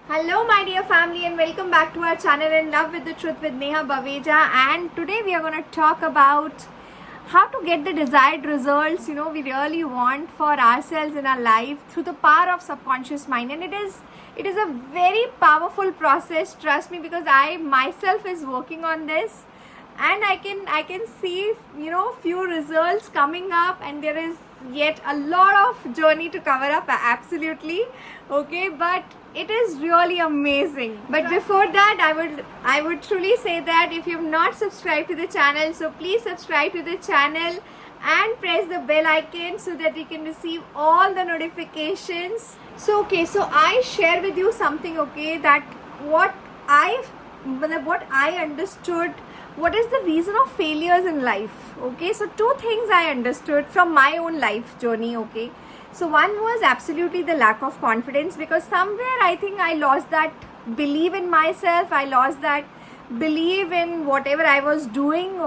Hello my dear family and welcome back to our channel In Love with the Truth with Neha Baveja, and today we are going to talk about how to get the desired results we really want for ourselves in our life through the power of subconscious mind. And it is a very powerful process, trust me, because I myself is working on this, and I can see few results coming up, and there is yet a lot of journey to cover up, absolutely. Okay, but it is really amazing. But before that, I would truly say that if you have not subscribed to the channel, so please subscribe to the channel and press the bell icon so that you can receive all the notifications. So I share with you something, that what I understood, what is the reason of failures in life. So two things I understood from my own life journey. So one was absolutely the lack of confidence, because somewhere I think I lost that belief in myself. I lost that belief in whatever I was doing.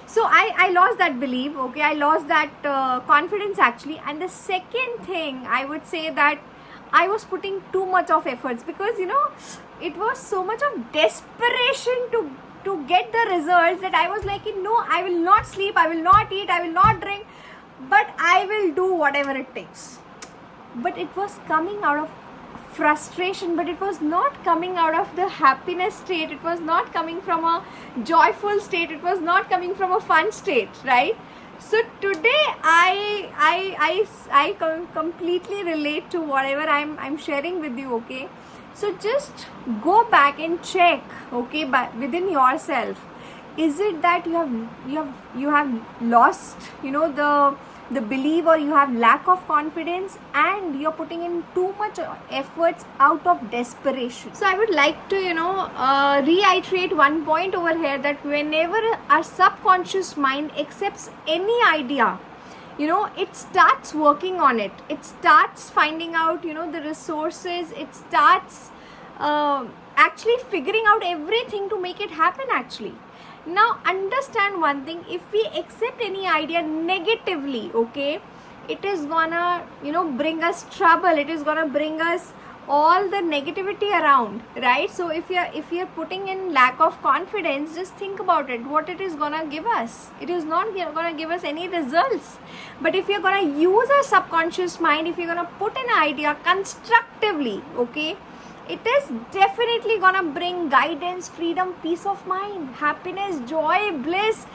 So I lost that belief. I lost that confidence actually. And the second thing I would say that I was putting too much of efforts, because it was so much of desperation to get the results that I was like, no, I will not sleep, I will not eat, I will not drink, but I will do whatever it takes. But it was coming out of frustration, but it was not coming out of the happiness state. It was not coming from a joyful state. It was not coming from a fun state, right? So today I completely relate to whatever I'm sharing with you. So just go back and check, but within yourself, is it that you have lost the belief, or you have lack of confidence and you're putting in too much efforts out of desperation? So I would like to reiterate one point over here, that whenever our subconscious mind accepts any idea, it starts working on it. It starts finding out the resources. It starts actually figuring out everything to make it happen actually. Now understand one thing: if we accept any idea negatively, it is gonna bring us trouble. It is gonna bring us all the negativity around, right? So if you're putting in lack of confidence, just think about it, what it is gonna give us. It is not gonna give us any results. But if you're gonna use our subconscious mind, if you're gonna put an idea constructively, it is definitely gonna bring guidance, freedom, peace of mind, happiness, joy, bliss.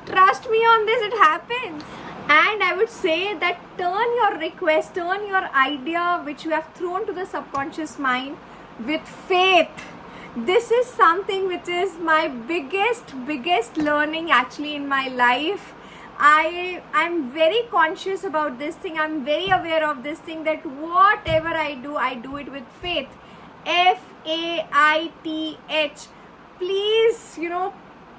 Trust me on this, it happens. And I would say that turn your request, turn your idea which you have thrown to the subconscious mind with faith. This is something which is my biggest learning actually in my life. I'm very conscious about this thing. I'm very aware of this thing, that whatever I do it with faith. FAITH. Please,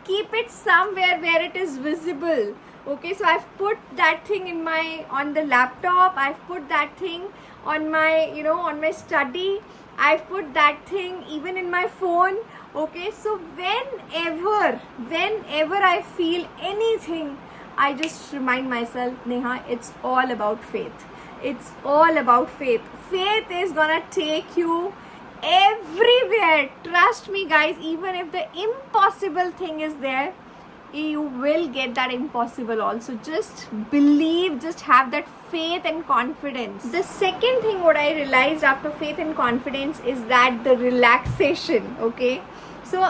keep it somewhere where it is visible. So I've put that thing on the laptop. I've put that thing on my on my study. I've put that thing even in my phone. So whenever I feel anything, I just remind myself, Neha, it's all about faith. It's all about faith. Faith is gonna take you everywhere. Trust me guys, even if the impossible thing is there, you will get that impossible also. Just believe, just have that faith and confidence. The second thing what I realized after faith and confidence is that the relaxation. So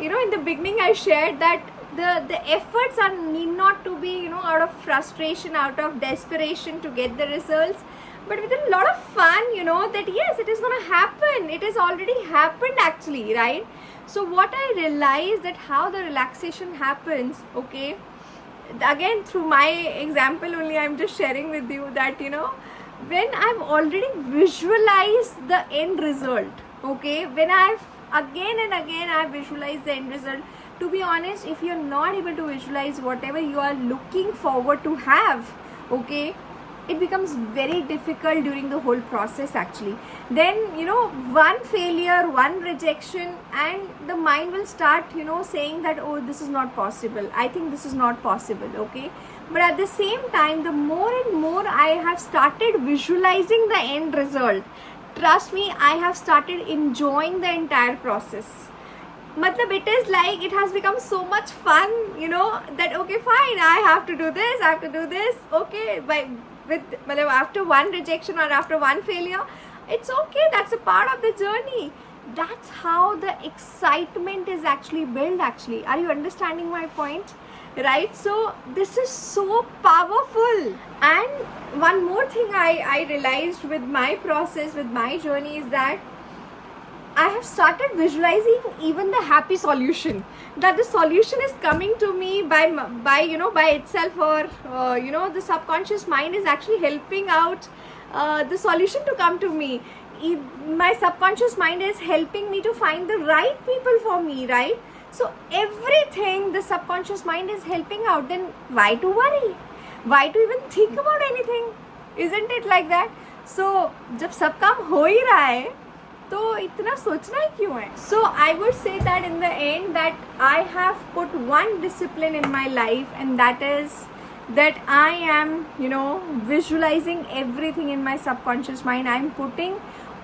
in the beginning I shared that the efforts need not to be out of frustration, out of desperation to get the results, but with a lot of fun, that yes, it is going to happen. It has already happened actually, right? So what I realized, that how the relaxation happens, again through my example only, I'm just sharing with you that when I've already visualized the end result, when I've again and again I've visualized the end result. To be honest, if you're not able to visualize whatever you are looking forward to have, it becomes very difficult during the whole process actually. Then one failure, one rejection, and the mind will start saying that, oh, this is not possible, I think this is not possible. But at the same time, the more and more I have started visualizing the end result, trust me, I have started enjoying the entire process. Matlab, it is like it has become so much fun, you know, that okay, fine, I have to do this, I have to do this, okay, matlab, after one rejection or after one failure, it's okay, that's a part of the journey. That's how the excitement is actually built, actually. Are you understanding my point? Right? So this is so powerful. And one more thing I realized with my process, with my journey, is that I have started visualizing even the happy solution, that the solution is coming to me by itself, or the subconscious mind is actually helping out the solution to come to me. My subconscious mind is helping me to find the right people for me, right? So everything the subconscious mind is helping out, then why to worry? Why to even think about anything? Isn't it like that? So जब सब काम हो ही रहा है तो इतना सोचना ही क्यों है? So I would say that in the end that I have put one discipline in my life, and that is that I am, visualizing everything in my subconscious mind. I'm putting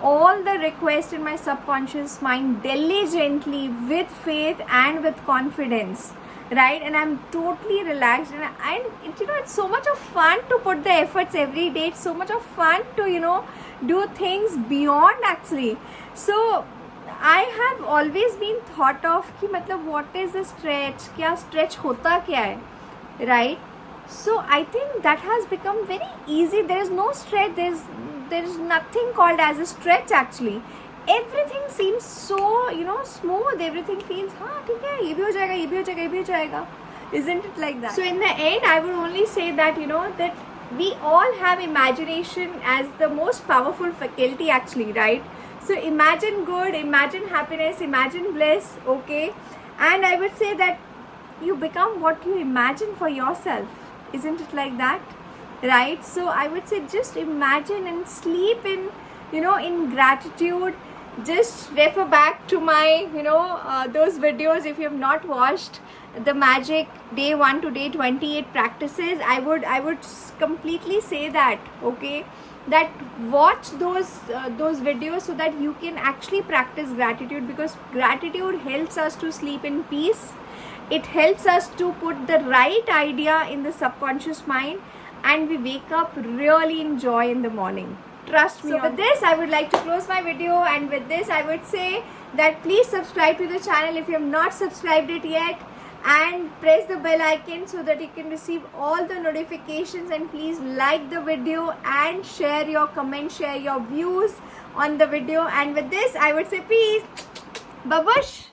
all the requests in my subconscious mind diligently, with faith and with confidence, right? And I'm totally relaxed, and it's so much of fun to put the efforts every day. It's so much of fun to do things beyond, actually. So I have always been thought of कि मतलब what is a stretch, क्या stretch होता क्या है, right? So I think that has become very easy. There is no stretch. There is nothing called as a stretch, actually. Everything seems so smooth. Everything feels ठीक है, ये भी हो जाएगा, ये भी हो जाएगा, ये भी हो जाएगा. Isn't it like that? So in the end, I would only say that that we all have imagination as the most powerful faculty, actually, right? So imagine good, imagine happiness, imagine bliss, okay? And I would say that you become what you imagine for yourself. Isn't it like that? Right? So I would say just imagine and sleep in, in gratitude. Just refer back to my, those videos if you have not watched the magic day 1 to day 28 practices. I would completely say that, okay, that watch those videos so that you can actually practice gratitude, because gratitude helps us to sleep in peace. It helps us to put the right idea in the subconscious mind, and we wake up really in joy in the morning. Trust me. So with this, I would like to close my video, and with this, I would say that please subscribe to the channel if you have not subscribed it yet, and press the bell icon so that you can receive all the notifications, and please like the video and share your comments, share your views on the video. And with this, I would say peace. Babush.